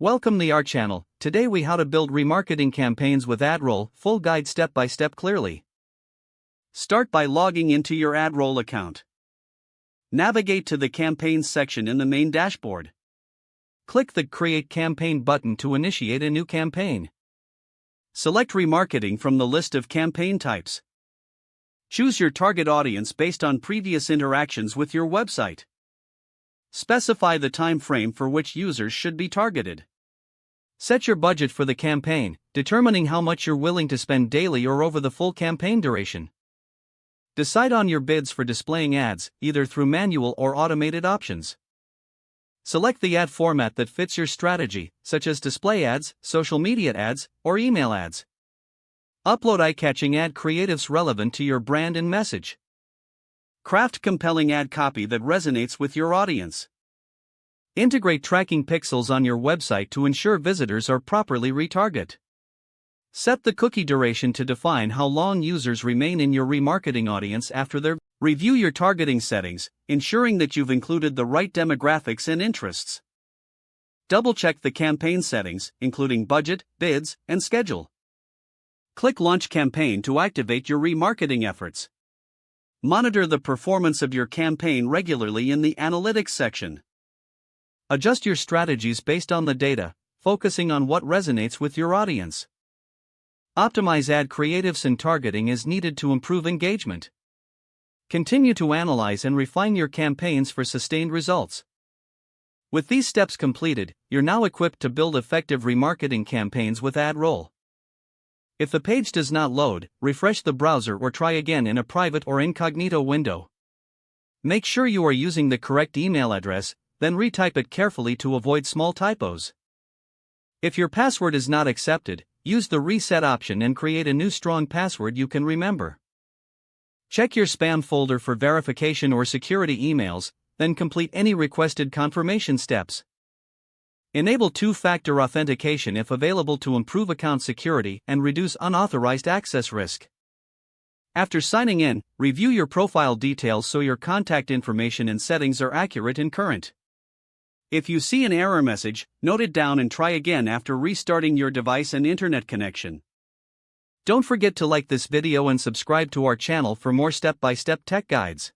Welcome to our channel. Today we how to build remarketing campaigns with AdRoll, full guide step by step clearly. Start by logging into your AdRoll account. Navigate to the campaigns section in the main dashboard. Click the Create Campaign button to initiate a new campaign. Select remarketing from the list of campaign types. Choose your target audience based on previous interactions with your website. Specify the time frame for which users should be targeted. Set your budget for the campaign, determining how much you're willing to spend daily or over the full campaign duration. Decide on your bids for displaying ads, either through manual or automated options. Select the ad format that fits your strategy, such as display ads, social media ads, or email ads. Upload eye-catching ad creatives relevant to your brand and message. Craft compelling ad copy that resonates with your audience. Integrate tracking pixels on your website to ensure visitors are properly retargeted. Set the cookie duration to define how long users remain in your remarketing audience after their. Review your targeting settings, ensuring that you've included the right demographics and interests. Double-check the campaign settings, including budget, bids, and schedule. Click Launch Campaign to activate your remarketing efforts. Monitor the performance of your campaign regularly in the Analytics section. Adjust your strategies based on the data, focusing on what resonates with your audience. Optimize ad creatives and targeting as needed to improve engagement. Continue to analyze and refine your campaigns for sustained results. With these steps completed, you're now equipped to build effective remarketing campaigns with AdRoll. If the page does not load, refresh the browser or try again in a private or incognito window. Make sure you are using the correct email address, then retype it carefully to avoid small typos. If your password is not accepted, use the reset option and create a new strong password you can remember. Check your spam folder for verification or security emails, then complete any requested confirmation steps. Enable two-factor authentication if available to improve account security and reduce unauthorized access risk. After signing in, review your profile details so your contact information and settings are accurate and current. If you see an error message, note it down and try again after restarting your device and internet connection. Don't forget to like this video and subscribe to our channel for more step-by-step tech guides.